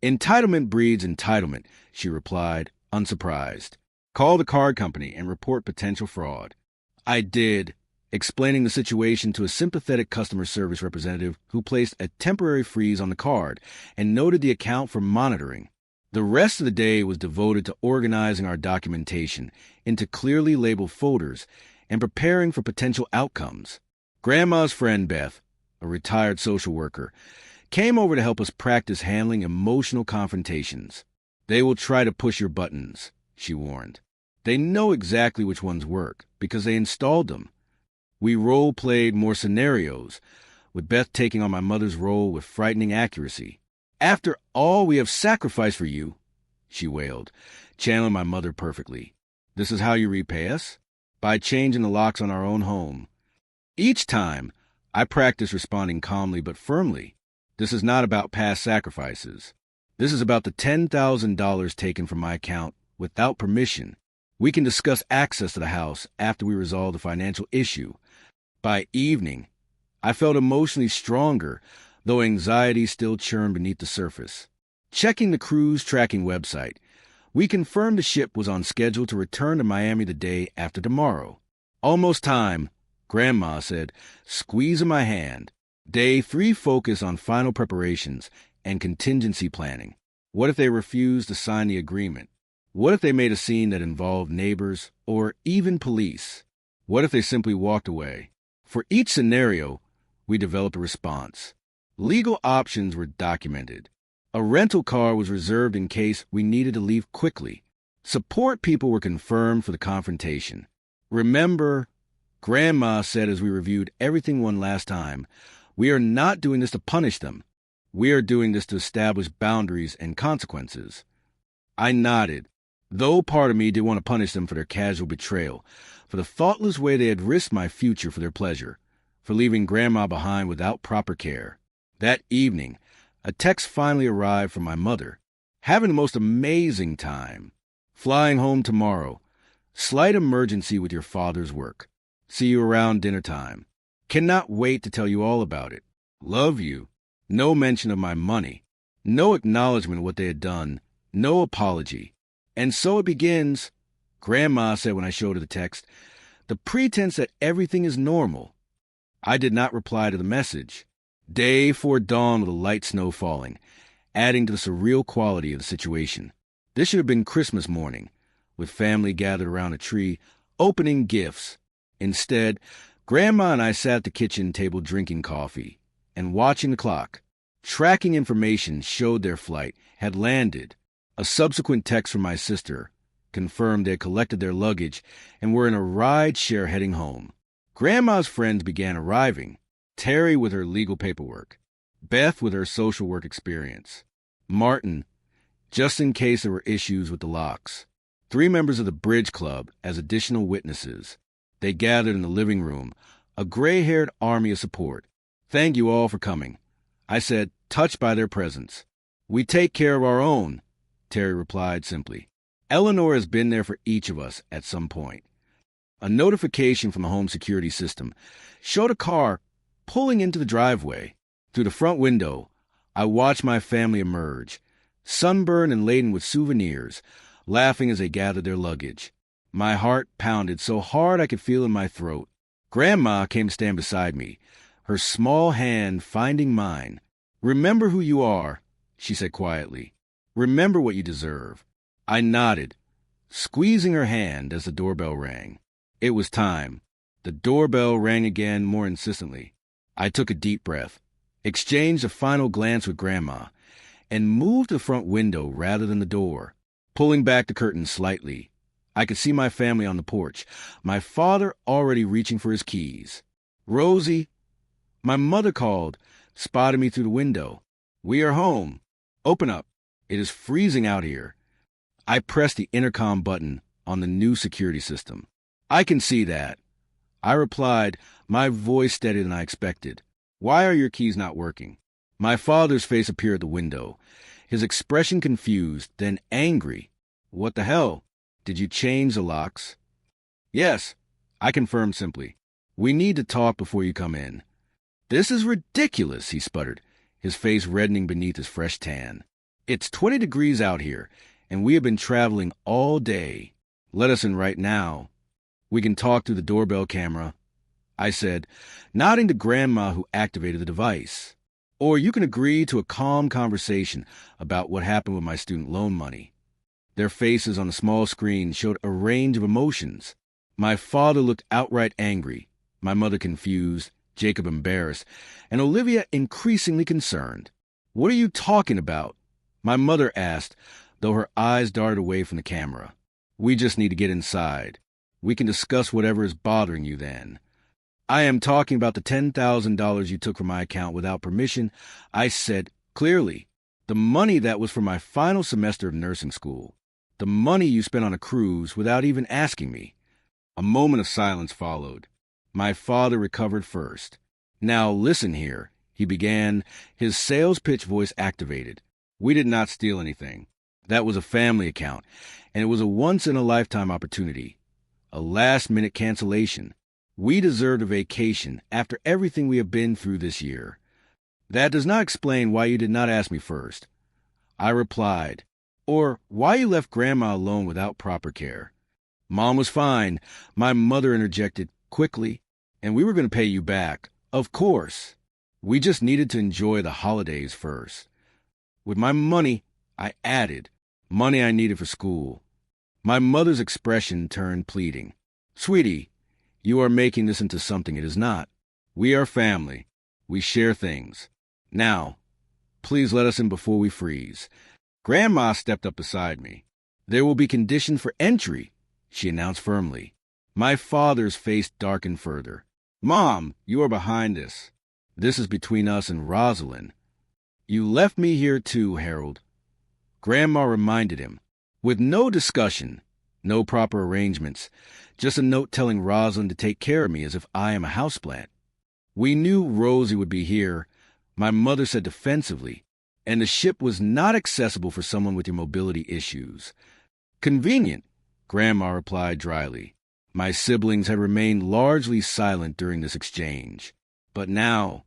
"Entitlement breeds entitlement," she replied, unsurprised. "Call the card company and report potential fraud." I did, explaining the situation to a sympathetic customer service representative who placed a temporary freeze on the card and noted the account for monitoring. The rest of the day was devoted to organizing our documentation into clearly labeled folders and preparing for potential outcomes. Grandma's friend Beth, a retired social worker, came over to help us practice handling emotional confrontations. "They will try to push your buttons," she warned. "They know exactly which ones work because they installed them." We role-played more scenarios, with Beth taking on my mother's role with frightening accuracy. "After all we have sacrificed for you," she wailed, channeling my mother perfectly. "This is how you repay us? By changing the locks on our own home." Each time, I practiced responding calmly but firmly. "This is not about past sacrifices. This is about the $10,000 taken from my account without permission. We can discuss access to the house after we resolve the financial issue." By evening, I felt emotionally stronger, though anxiety still churned beneath the surface. Checking the cruise tracking website, we confirmed the ship was on schedule to return to Miami the day after tomorrow. "Almost time," Grandma said, squeezing my hand. Day 3 focused on final preparations and contingency planning. What if they refused to sign the agreement? What if they made a scene that involved neighbors or even police? What if they simply walked away? For each scenario, we developed a response. Legal options were documented. A rental car was reserved in case we needed to leave quickly. Support people were confirmed for the confrontation. "Remember," Grandma said as we reviewed everything one last time, "we are not doing this to punish them. We are doing this to establish boundaries and consequences." I nodded, though part of me did want to punish them for their casual betrayal, for the thoughtless way they had risked my future for their pleasure, for leaving Grandma behind without proper care. That evening, a text finally arrived from my mother. "Having the most amazing time. Flying home tomorrow. Slight emergency with your father's work. See you around dinner time. Cannot wait to tell you all about it. Love you." No mention of my money. No acknowledgement of what they had done. No apology. "And so it begins," Grandma said when I showed her the text. "The pretense that everything is normal." I did not reply to the message. Day 4 dawned with a light snow falling, adding to the surreal quality of the situation. This should have been Christmas morning, with family gathered around a tree, opening gifts. Instead, Grandma and I sat at the kitchen table drinking coffee and watching the clock. Tracking information showed their flight had landed. A subsequent text from my sister confirmed they had collected their luggage and were in a ride-share heading home. Grandma's friends began arriving, Terry with her legal paperwork, Beth with her social work experience, Martin, just in case there were issues with the locks, 3 members of the Bridge Club as additional witnesses. They gathered in the living room, a gray-haired army of support. "Thank you all for coming," I said, touched by their presence. "We take care of our own," Terry replied simply. "Eleanor has been there for each of us at some point." A notification from the home security system showed a car pulling into the driveway. Through the front window, I watched my family emerge, sunburned and laden with souvenirs, laughing as they gathered their luggage. My heart pounded so hard I could feel it in my throat. Grandma came to stand beside me, her small hand finding mine. "Remember who you are," she said quietly. "Remember what you deserve." I nodded, squeezing her hand as the doorbell rang. It was time. The doorbell rang again, more insistently. I took a deep breath, exchanged a final glance with Grandma, and moved to the front window rather than the door, pulling back the curtains slightly. I could see my family on the porch, my father already reaching for his keys. "Rosie," my mother called, spotting me through the window. "We are home. Open up. It is freezing out here." I pressed the intercom button on the new security system. "I can see that," I replied, my voice steadier than I expected. "Why are your keys not working?" My father's face appeared at the window, his expression confused, then angry. "What the hell? Did you change the locks?" "Yes," I confirmed simply. "We need to talk before you come in." "This is ridiculous," he sputtered, his face reddening beneath his fresh tan. "It's 20 degrees out here, and we have been traveling all day. Let us in right now. We can talk through the doorbell camera," I said, nodding to Grandma, who activated the device. "Or you can agree to a calm conversation about what happened with my student loan money." Their faces on the small screen showed a range of emotions. My father looked outright angry, my mother confused, Jacob embarrassed, and Olivia increasingly concerned. "What are you talking about?" my mother asked, though her eyes darted away from the camera. "We just need to get inside. We can discuss whatever is bothering you then." "I am talking about the $10,000 you took from my account without permission," I said clearly. "The money that was for my final semester of nursing school. The money you spent on a cruise without even asking me." A moment of silence followed. My father recovered first. "Now listen here," he began, his sales pitch voice activated. "We did not steal anything. That was a family account, and it was a once-in-a-lifetime opportunity. A last-minute cancellation. We deserved a vacation after everything we have been through this year. That does not explain why you did not ask me first," I replied, "or why you left Grandma alone without proper care." "Mom was fine," my mother interjected quickly, "and we were going to pay you back. Of course. We just needed to enjoy the holidays first. With my money," I added, "money I needed for school." My mother's expression turned pleading. "Sweetie, you are making this into something it is not. We are family. We share things. Now, please let us in before we freeze." Grandma stepped up beside me. "There will be conditions for entry," she announced firmly. My father's face darkened further. "Mom, you are behind this. This is between us and Rosalind." "You left me here too, Harold," Grandma reminded him. "With no discussion, no proper arrangements, just a note telling Rosalind to take care of me as if I am a houseplant. We knew Rosie would be here," my mother said defensively, "and the ship was not accessible for someone with your mobility issues." "Convenient," Grandma replied dryly. My siblings had remained largely silent during this exchange. But now,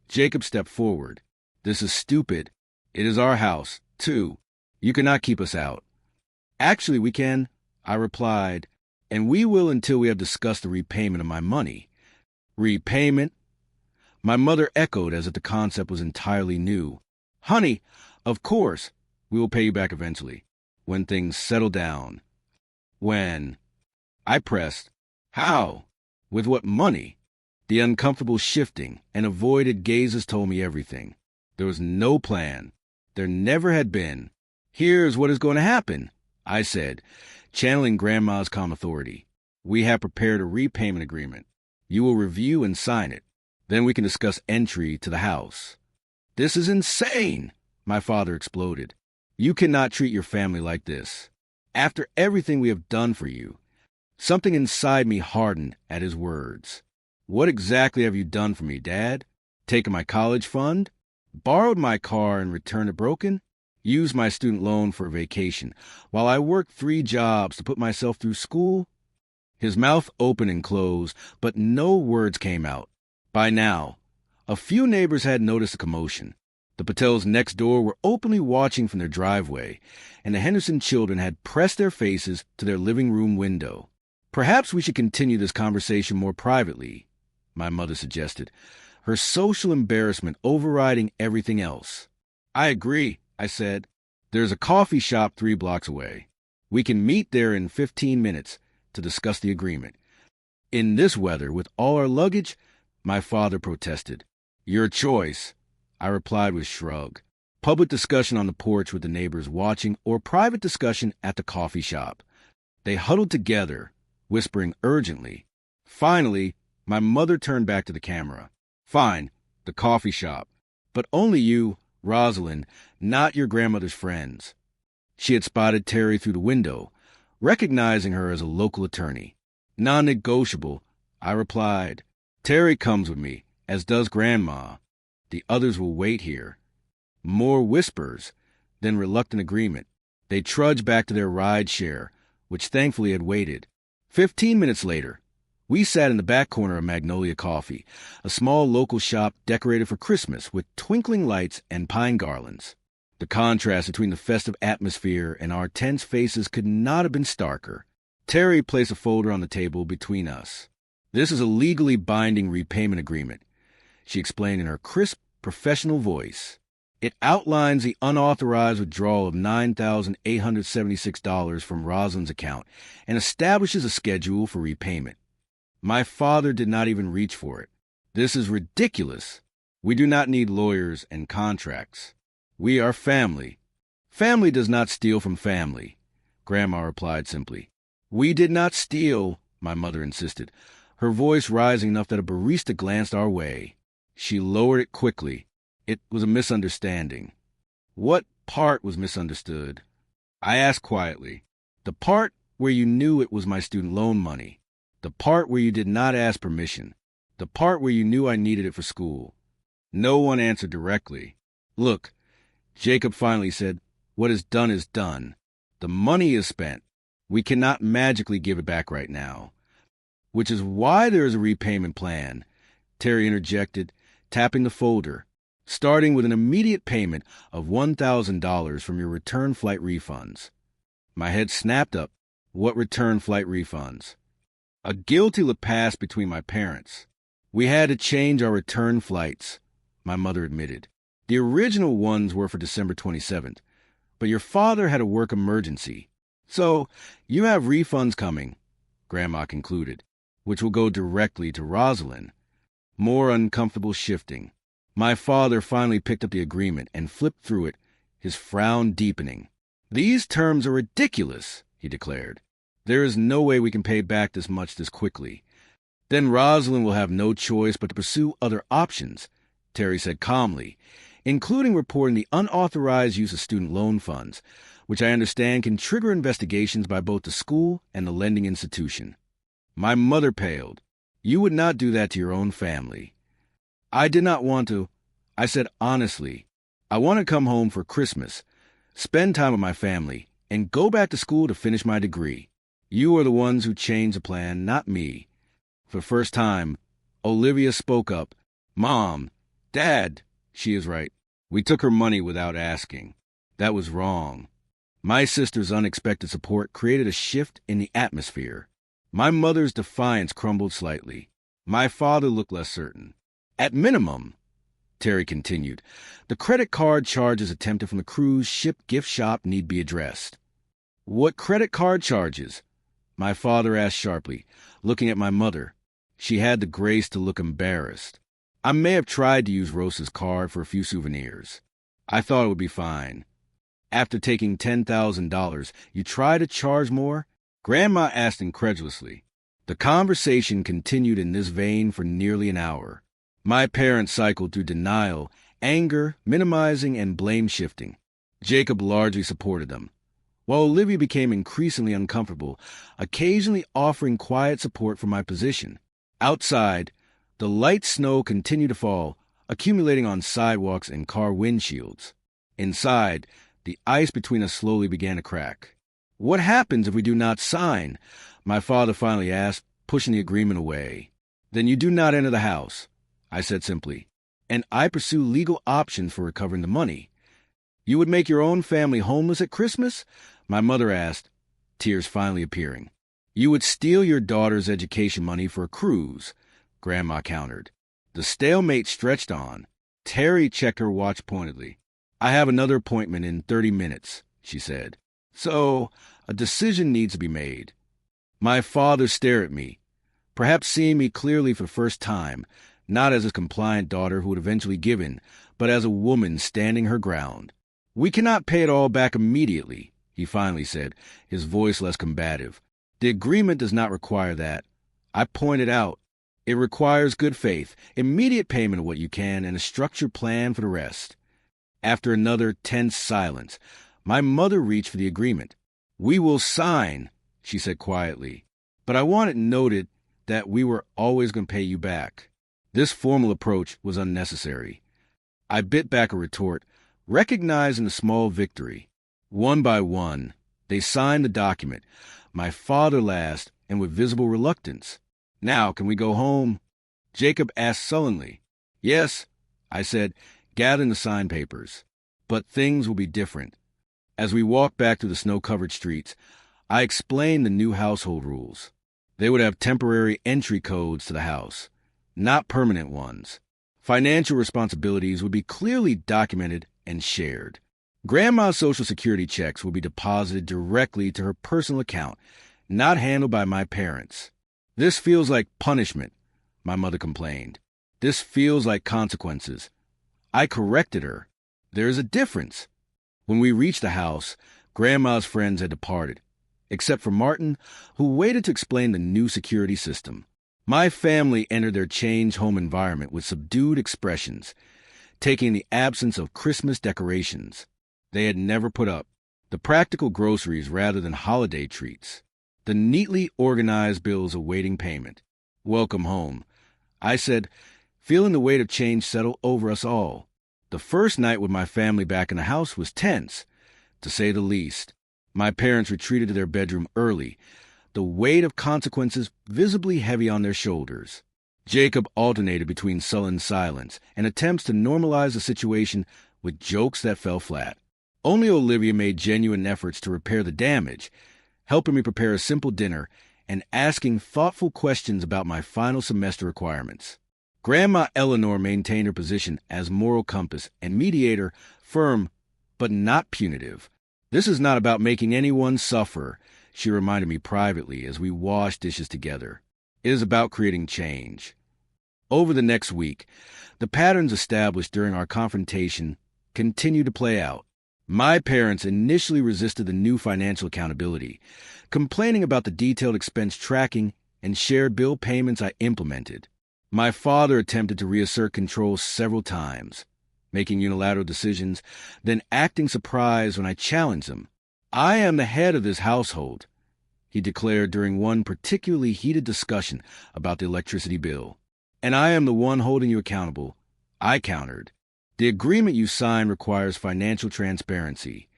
Jacob stepped forward. "This is stupid. It is our house, too. You cannot keep us out." "Actually, we can," I replied, "and we will until we have discussed the repayment of my money." "Repayment?" My mother echoed as if the concept was entirely new. "Honey, of course, we will pay you back eventually, when things settle down." "When?" I pressed. "How? With what money?" The uncomfortable shifting and avoided gazes told me everything. There was no plan. There never had been. "Here's what is going to happen," I said, channeling Grandma's calm authority. "We have prepared a repayment agreement. You will review and sign it. Then we can discuss entry to the house." "This is insane," my father exploded. "You cannot treat your family like this. After everything we have done for you." Something inside me hardened at his words. "What exactly have you done for me, Dad? Taken my college fund? Borrowed my car and returned it broken? Used my student loan for a vacation while I worked 3 jobs to put myself through school?" His mouth opened and closed, but no words came out. By now, a few neighbors had noticed the commotion. The Patels next door were openly watching from their driveway, and the Henderson children had pressed their faces to their living room window. "Perhaps we should continue this conversation more privately," my mother suggested, her social embarrassment overriding everything else. "I agree," I said. "There's a coffee shop 3 blocks away. We can meet there in 15 minutes to discuss the agreement." "In this weather, with all our luggage?" my father protested. "Your choice," I replied with a shrug. Public discussion on the porch with the neighbors watching, or private discussion at the coffee shop. They huddled together, whispering urgently. Finally, my mother turned back to the camera. "Fine, the coffee shop. But only you, Rosalind, not your grandmother's friends." She had spotted Terry through the window, recognizing her as a local attorney. "Non-negotiable," I replied. "Terry comes with me, as does Grandma. The others will wait here." More whispers, then reluctant agreement. They trudged back to their ride share, which thankfully had waited. 15 minutes later, we sat in the back corner of Magnolia Coffee, a small local shop decorated for Christmas with twinkling lights and pine garlands. The contrast between the festive atmosphere and our tense faces could not have been starker. Terry placed a folder on the table between us. "This is a legally binding repayment agreement," she explained in her crisp, professional voice. "It outlines the unauthorized withdrawal of $9,876 from Rosalind's account and establishes a schedule for repayment." My father did not even reach for it. "This is ridiculous. We do not need lawyers and contracts. We are family." "Family does not steal from family," Grandma replied simply. "We did not steal," my mother insisted, her voice rising enough that a barista glanced our way. She lowered it quickly. "It was a misunderstanding." "What part was misunderstood?" I asked quietly. "The part where you knew it was my student loan money. The part where you did not ask permission. The part where you knew I needed it for school." No one answered directly. "Look," Jacob finally said, "what is done is done. The money is spent. We cannot magically give it back right now." "Which is why there is a repayment plan," Terry interjected, tapping the folder, "starting with an immediate payment of $1,000 from your return flight refunds." My head snapped up. "What return flight refunds?" "A guilty look passed between my parents. We had to change our return flights," my mother admitted. "The original ones were for December 27th, but your father had a work emergency. So you have refunds coming," Grandma concluded, "which will go directly to Rosalind." More uncomfortable shifting. My father finally picked up the agreement and flipped through it, his frown deepening. "These terms are ridiculous," he declared. "There is no way we can pay back this much this quickly." "Then Rosalind will have no choice but to pursue other options," Terry said calmly, "including reporting the unauthorized use of student loan funds, which I understand can trigger investigations by both the school and the lending institution." My mother paled. "You would not do that to your own family." "I did not want to." I said honestly, "I want to come home for Christmas, spend time with my family, and go back to school to finish my degree. You are the ones who changed the plan, not me." For the first time, Olivia spoke up. "Mom, Dad, she is right. We took her money without asking. That was wrong." My sister's unexpected support created a shift in the atmosphere. My mother's defiance crumbled slightly. My father looked less certain. "At minimum," Terry continued, "the credit card charges attempted from the cruise ship gift shop need be addressed." "What credit card charges?" my father asked sharply, looking at my mother. She had the grace to look embarrassed. "I may have tried to use Rosa's card for a few souvenirs. I thought it would be fine." "After taking $10,000, you try to charge more?" Grandma asked incredulously. The conversation continued in this vein for nearly an hour. My parents cycled through denial, anger, minimizing, and blame-shifting. Jacob largely supported them, while Olivia became increasingly uncomfortable, occasionally offering quiet support for my position. Outside, the light snow continued to fall, accumulating on sidewalks and car windshields. Inside, the ice between us slowly began to crack. "What happens if we do not sign?" my father finally asked, pushing the agreement away. "Then you do not enter the house," I said simply. and I pursue legal options for recovering the money. You would make your own family homeless at Christmas? My mother asked, tears finally appearing. You would steal your daughter's education money for a cruise, Grandma countered. The stalemate stretched on. Terry checked her watch pointedly. I have another appointment in 30 minutes, she said. So, a decision needs to be made. My father stared at me, perhaps seeing me clearly for the first time, not as a compliant daughter who would eventually give in, but as a woman standing her ground. We cannot pay it all back immediately, he finally said, his voice less combative. The agreement does not require that. I pointed out. It requires good faith, immediate payment of what you can, and a structured plan for the rest. After another tense silence, my mother reached for the agreement. We will sign, she said quietly, but I want it noted that we were always going to pay you back. This formal approach was unnecessary. I bit back a retort, recognizing the small victory. One by one, they signed the document, my father last and with visible reluctance. Now, can we go home? Jacob asked sullenly. Yes, I said, gathering the signed papers. But things will be different. As we walked back through the snow-covered streets, I explained the new household rules. They would have temporary entry codes to the house, not permanent ones. Financial responsibilities would be clearly documented and shared. Grandma's Social Security checks would be deposited directly to her personal account, not handled by my parents. This feels like punishment, my mother complained. This feels like consequences. I corrected her. There is a difference. When we reached the house, Grandma's friends had departed, except for Martin, who waited to explain the new security system. My family entered their changed home environment with subdued expressions, taking the absence of Christmas decorations they had never put up, the practical groceries rather than holiday treats, the neatly organized bills awaiting payment. Welcome home, I said, feeling the weight of change settle over us all. The first night with my family back in the house was tense, to say the least. My parents retreated to their bedroom early, the weight of consequences visibly heavy on their shoulders. Jacob alternated between sullen silence and attempts to normalize the situation with jokes that fell flat. Only Olivia made genuine efforts to repair the damage, helping me prepare a simple dinner and asking thoughtful questions about my final semester requirements. Grandma Eleanor maintained her position as moral compass and mediator, firm but not punitive. This is not about making anyone suffer, she reminded me privately as we washed dishes together. It is about creating change. Over the next week, the patterns established during our confrontation continued to play out. My parents initially resisted the new financial accountability, complaining about the detailed expense tracking and shared bill payments I implemented. My father attempted to reassert control several times, making unilateral decisions, then acting surprised when I challenged him. I am the head of this household, he declared during one particularly heated discussion about the electricity bill. And I am the one holding you accountable, I countered. The agreement you signed requires financial transparency.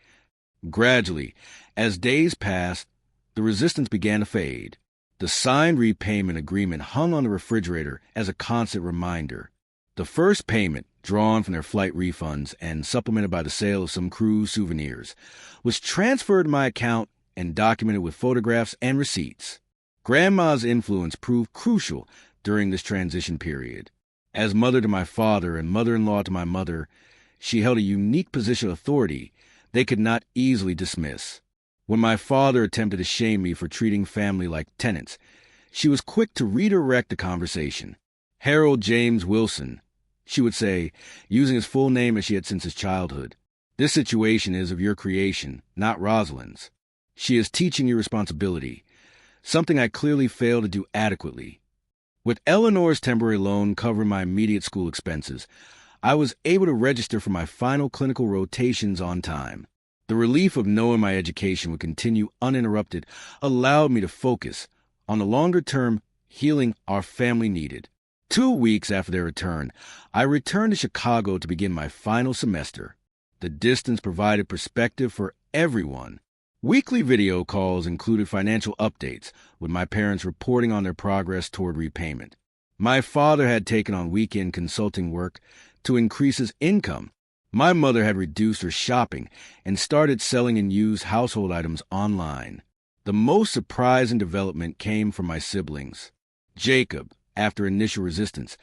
Gradually, as days passed, the resistance began to fade. The signed repayment agreement hung on the refrigerator as a constant reminder. The first payment, drawn from their flight refunds and supplemented by the sale of some cruise souvenirs, was transferred to my account and documented with photographs and receipts. Grandma's influence proved crucial during this transition period. As mother to my father and mother-in-law to my mother, she held a unique position of authority they could not easily dismiss. When my father attempted to shame me for treating family like tenants, she was quick to redirect the conversation. Harold James Wilson, she would say, using his full name as she had since his childhood. This situation is of your creation, not Rosalind's. She is teaching you responsibility, something I clearly failed to do adequately. With Eleanor's temporary loan covering my immediate school expenses, I was able to register for my final clinical rotations on time. The relief of knowing my education would continue uninterrupted allowed me to focus on the longer-term healing our family needed. 2 weeks after their return, I returned to Chicago to begin my final semester. The distance provided perspective for everyone. Weekly video calls included financial updates, with my parents reporting on their progress toward repayment. My father had taken on weekend consulting work to increase his income. My mother had reduced her shopping and started selling and used household items online. The most surprising development came from my siblings. Jacob, after initial resistance,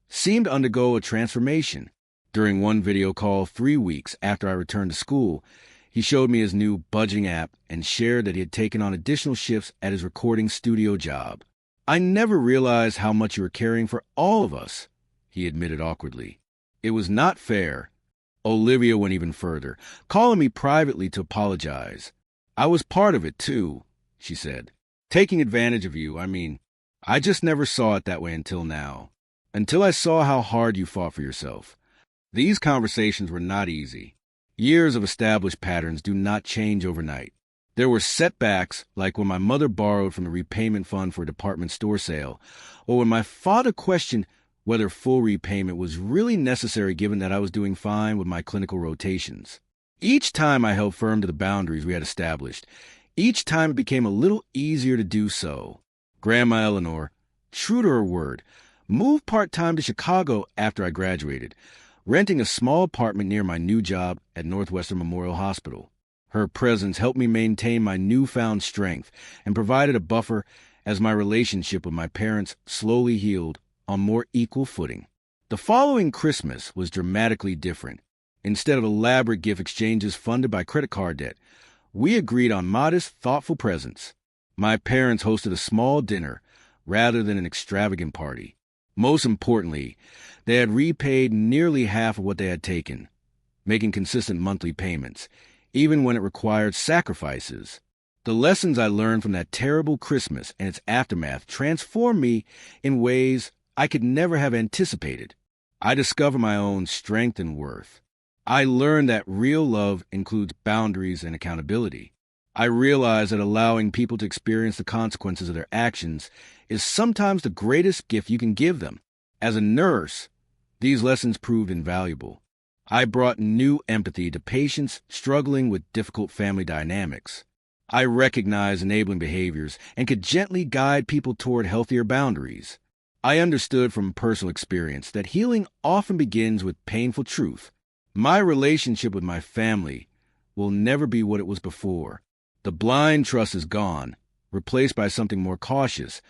seemed to undergo a transformation. During one video call 3 weeks after I returned to school, he showed me his new budgeting app and shared that he had taken on additional shifts at his recording studio job. "I never realized how much you were caring for all of us," he admitted awkwardly. "It was not fair." Olivia went even further, calling me privately to apologize. "I was part of it, too," she said. "Taking advantage of you, I just never saw it that way until now. Until I saw how hard you fought for yourself." These conversations were not easy. Years of established patterns do not change overnight. There were setbacks, like when my mother borrowed from the repayment fund for a department store sale, or when my father questioned whether full repayment was really necessary given that I was doing fine with my clinical rotations. Each time I held firm to the boundaries we had established. Each time it became a little easier to do so. Grandma Eleanor, true to her word, moved part-time to Chicago after I graduated, renting a small apartment near my new job at Northwestern Memorial Hospital. Her presence helped me maintain my newfound strength and provided a buffer as my relationship with my parents slowly healed on more equal footing. The following Christmas was dramatically different. Instead of elaborate gift exchanges funded by credit card debt, we agreed on modest, thoughtful presents. My parents hosted a small dinner rather than an extravagant party. Most importantly, they had repaid nearly half of what they had taken, making consistent monthly payments, even when it required sacrifices. The lessons I learned from that terrible Christmas and its aftermath transformed me in ways I could never have anticipated. I discovered my own strength and worth. I learned that real love includes boundaries and accountability. I realized that allowing people to experience the consequences of their actions is sometimes the greatest gift you can give them. As a nurse, these lessons proved invaluable. I brought new empathy to patients struggling with difficult family dynamics. I recognized enabling behaviors and could gently guide people toward healthier boundaries. I understood from personal experience that healing often begins with painful truth. My relationship with my family will never be what it was before. The blind trust is gone, replaced by something more cautious,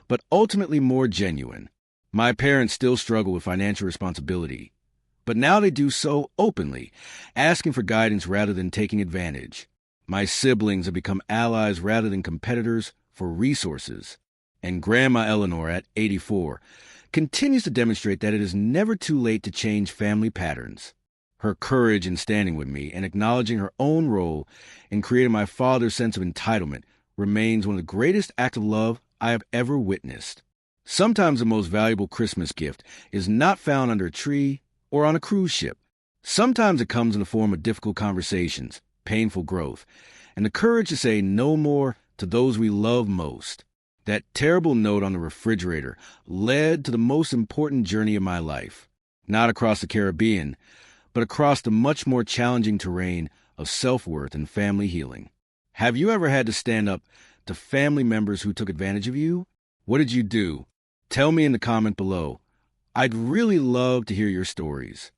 but ultimately more genuine. My parents still struggle with financial responsibility, but now they do so openly, asking for guidance rather than taking advantage. My siblings have become allies rather than competitors for resources. And Grandma Eleanor, at 84, continues to demonstrate that it is never too late to change family patterns. Her courage in standing with me and acknowledging her own role in creating my father's sense of entitlement remains one of the greatest acts of love I have ever witnessed. Sometimes the most valuable Christmas gift is not found under a tree or on a cruise ship. Sometimes it comes in the form of difficult conversations, painful growth, and the courage to say no more to those we love most. That terrible note on the refrigerator led to the most important journey of my life, not across the Caribbean, but across the much more challenging terrain of self-worth and family healing. Have you ever had to stand up to family members who took advantage of you? What did you do? Tell me in the comment below. I'd really love to hear your stories.